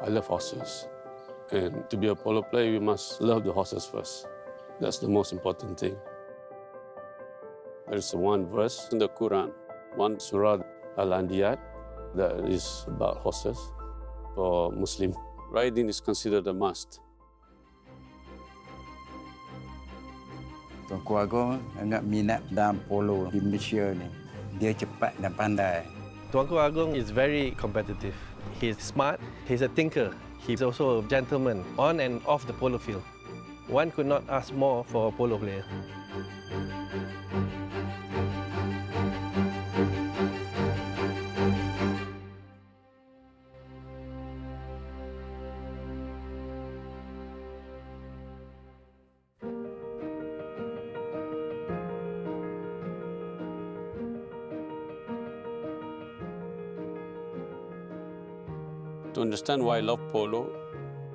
I love horses. And to be a polo player, you must love the horses first. That's the most important thing. There's one verse in the Quran, one surah, Al-Andiyat, that is about horses. For Muslim, riding is considered a must. Tuanku Agong sangat minat dalam polo di Malaysia ni. Dia cepat dan pandai. Tuanku Agong is very competitive. He's smart, he's a thinker. He's also a gentleman on and off the polo field. One could not ask more for a polo player. To understand why I love polo,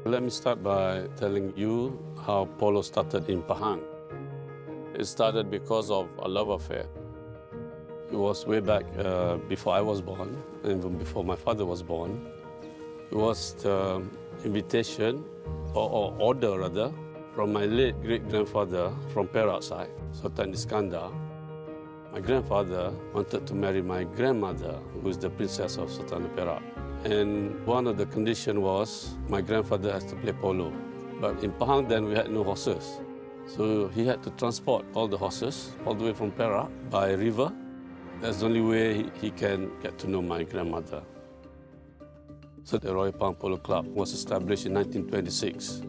let me start by telling you how polo started in Pahang. It started because of a love affair. It was way back before I was born, even before my father was born. It was the invitation, or order rather, from my late great-grandfather from Perak side, Sultan Iskandar. My grandfather wanted to marry my grandmother, who is the princess of Sultan of Perak. And one of the conditions was my grandfather has to play polo. But in Pahang then we had no horses. So he had to transport all the horses all the way from Perak by river. That's the only way he can get to know my grandmother. So the Royal Pahang Polo Club was established in 1926.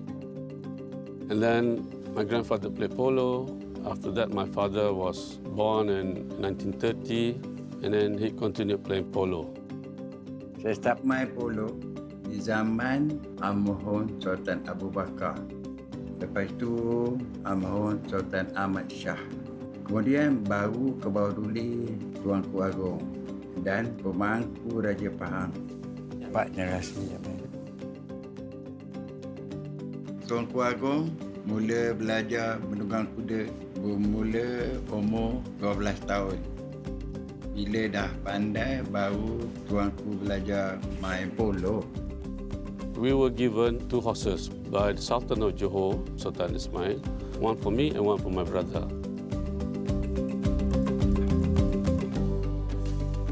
And then my grandfather played polo. After that, my father was born in 1930, and then he continued playing polo. Saya start main polo di zaman almarhum Sultan Abu Bakar. Lepas itu almarhum Sultan Ahmad Shah. Kemudian baru ke bawah duli Tuanku Agong dan pemangku Raja Pahang. 4 generasi yang main. Tuanku Agong mula belajar menunggang kuda bermula umur 12 tahun. Bila dah pandai, baru tuanku belajar main polo. We were given 2 horses by the Sultan of Johor, Sultan Ismail, one for me and one for my brother.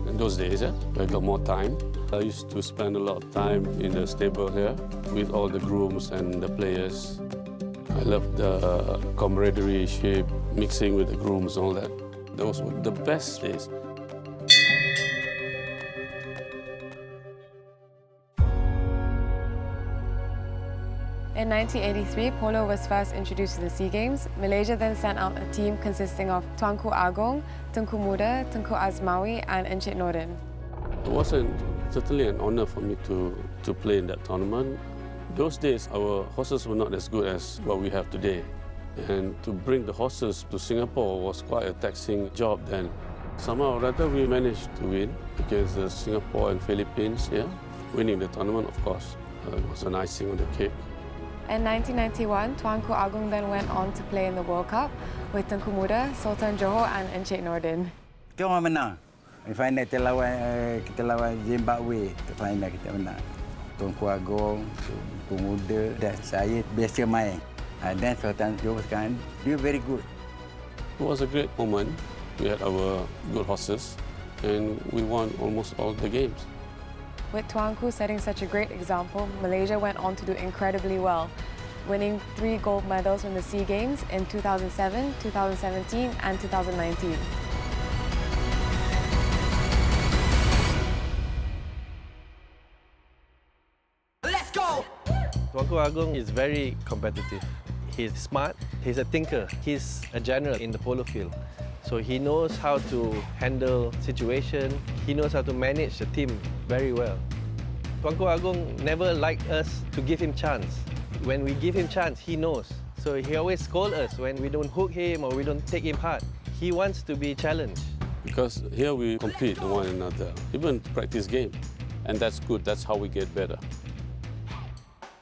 In those days, I got more time. I used to spend a lot of time in the stable here with all the grooms and the players. I loved the camaraderie, mixing with the grooms and all that. Those were the best days. In 1983, polo was first introduced to the SEA Games. Malaysia then sent out a team consisting of Tuanku Agong, Tengku Muda, Tengku Azmawi and Encik Nordin. It was certainly an honor for me to play in that tournament. Those days, our horses were not as good as what we have today. And to bring the horses to Singapore was quite a taxing job then. Somehow or other, we managed to win against the Singapore and Philippines, winning the tournament, of course. It was an icing on the cake. In 1991, Tuanku Agong then went on to play in the World Cup with Tengku Muda, Sultan Johor and Encik Nordin. Kita orang menang. Di final kita lawan Zimbabwe. Di final kita menang. Tuanku Agong, Tengku Muda dan saya biasa main. Dan Sultan Johor sekarang, dia very good. It was a great moment. We had our good horses and we won almost all the games. With Tuanku setting such a great example, Malaysia went on to do incredibly well, winning 3 gold medals from the SEA Games in 2007, 2017 and 2019. Let's go! Tuanku Agong is very competitive. He's smart, he's a thinker, he's a general in the polo field. So he knows how to handle situation, he knows how to manage the team very well. Tuanku Agong never liked us to give him chance. When we give him chance, he knows. So he always scolds us when we don't hook him or we don't take him hard. He wants to be challenged. Because here we compete with one another, even practice game. And that's good, that's how we get better.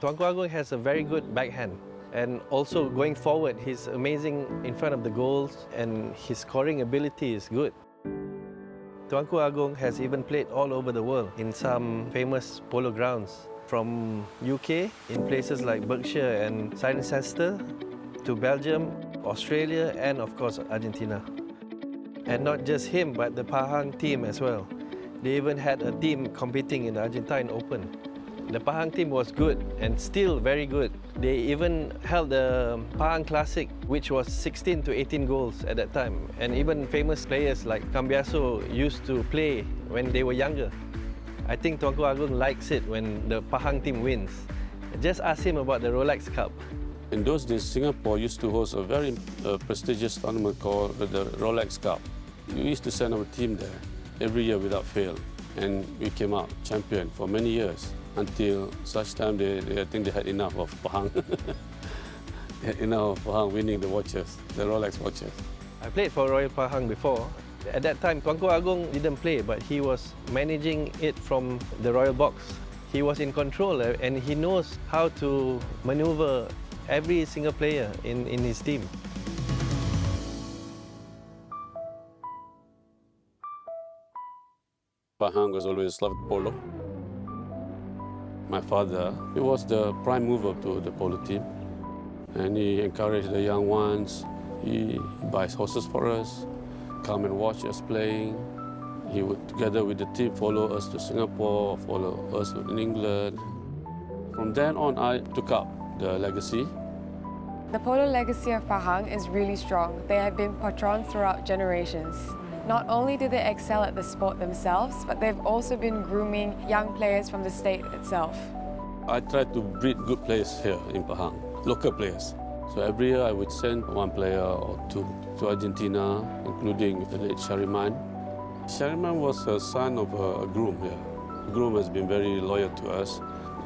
Tuanku Agong has a very good backhand. And also going forward, he's amazing in front of the goals and his scoring ability is good. Tuanku Agong has even played all over the world in some famous polo grounds. from UK in places like Berkshire and Cirencester to Belgium, Australia, and of course Argentina. And not just him, but the Pahang team as well. They even had a team competing in the Argentine Open. The Pahang team was good and still very good. They even held the Pahang Classic, which was 16 to 18 goals at that time. And even famous players like Cambiaso used to play when they were younger. I think Tuanku Agong likes it when the Pahang team wins. Just ask him about the Rolex Cup. In those days, Singapore used to host a very prestigious tournament called the Rolex Cup. We used to send our team there every year without fail. And we came out champion for many years until such time I think they had enough of Pahang. They had enough of Pahang winning the watches, the Rolex watches. I played for Royal Pahang before. At that time, Tuanku Agong didn't play, but he was managing it from the Royal Box. He was in control and he knows how to maneuver every single player in his team. Pahang has always loved polo. My father, he was the prime mover to the polo team, and he encouraged the young ones. He buys horses for us, come and watch us playing. He would, together with the team, follow us to Singapore, follow us in England. From then on, I took up the legacy. The polo legacy of Pahang is really strong. They have been patrons throughout generations. Not only do they excel at the sport themselves, but they've also been grooming young players from the state itself. I tried to breed good players here in Pahang, local players. So every year I would send one player or two to Argentina, including the late Shariman. Shariman was a son of a groom here. The groom has been very loyal to us,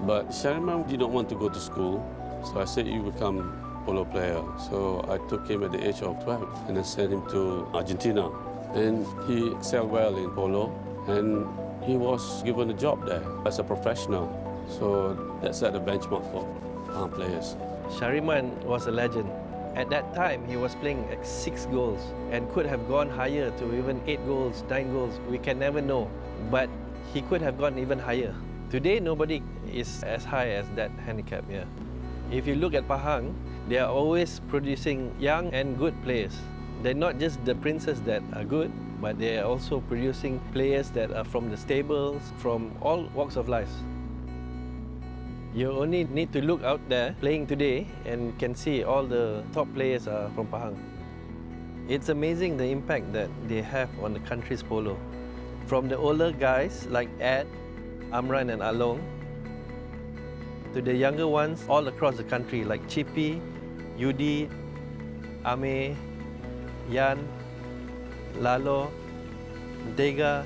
but Shariman did not want to go to school, so I said, you become polo player. So I took him at the age of 12 and then sent him to Argentina. And he excelled well in polo, and he was given a job there as a professional. So that set a benchmark for Pahang players. Shariman was a legend. At that time, he was playing at 6 goals and could have gone higher to even 8 goals, 9 goals. We can never know, but he could have gone even higher. Today, nobody is as high as that handicap here. If you look at Pahang, they are always producing young and good players. They're not just the princes that are good, but they are also producing players that are from the stables, from all walks of life. You only need to look out there playing today and can see all the top players are from Pahang. It's amazing the impact that they have on the country's polo. From the older guys like Ed, Amran and Along, to the younger ones all across the country like Chippy, Yudi, Ame, Yan, Lalo, Dega,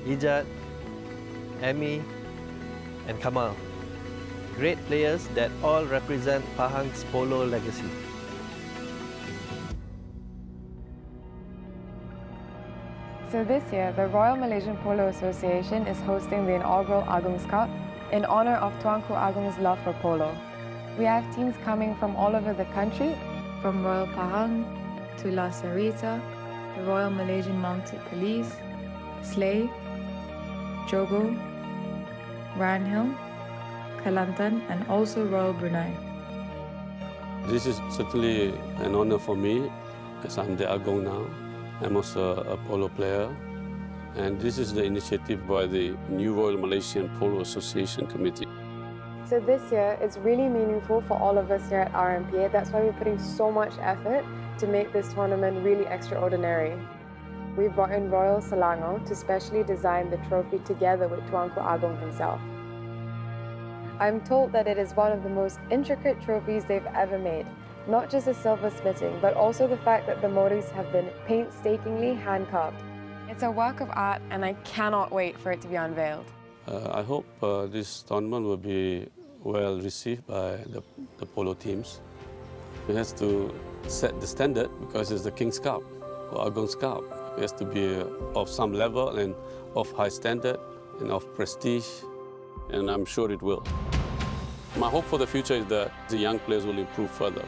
Ijat, Emi, and Kamal. Great players that all represent Pahang's polo legacy. So this year, the Royal Malaysian Polo Association is hosting the inaugural Agong's Cup in honor of Tuanku Agong's love for polo. We have teams coming from all over the country, from Royal Pahang to La Sarita, the Royal Malaysian Mounted Police, Slay, Jogo, Ranhill, Kelantan, and also Royal Brunei. This is certainly an honor for me, as I'm the Agong now. I'm also a polo player, and this is the initiative by the new Royal Malaysian Polo Association Committee. So this year, it's really meaningful for all of us here at RMPA. That's why we're putting so much effort to make this tournament really extraordinary. We brought in Royal Selangor to specially design the trophy together with Tuanku Agong himself. I'm told that it is one of the most intricate trophies they've ever made. Not just the silver smithing, but also the fact that the motifs have been painstakingly hand-carved. It's a work of art, and I cannot wait for it to be unveiled. I hope this tournament will be well received by the polo teams. It has to set the standard because it's the King's Cup or Agong's Cup. It has to be of some level and of high standard and of prestige, and I'm sure it will. My hope for the future is that the young players will improve further.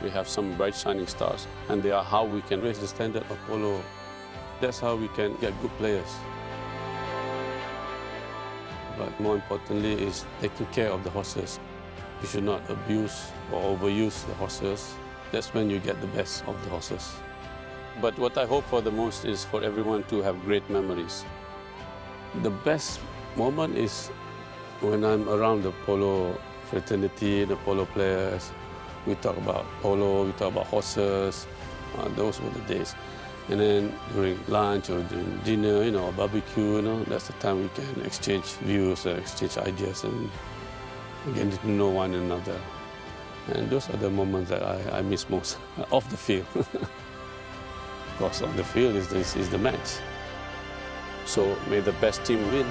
We have some bright shining stars, and they are how we can raise the standard of polo. That's how we can get good players. but more importantly is taking care of the horses. You should not abuse or overuse the horses. That's when you get the best of the horses. But what I hope for the most is for everyone to have great memories. The best moment is when I'm around the polo fraternity, the polo players. We talk about polo, we talk about horses. Those were the days. And then during lunch or during dinner, or barbecue, that's the time we can exchange views, exchange ideas, and getting to know one another. And those are the moments that I miss most off the field. Of course, on the field is the match. So may the best team win.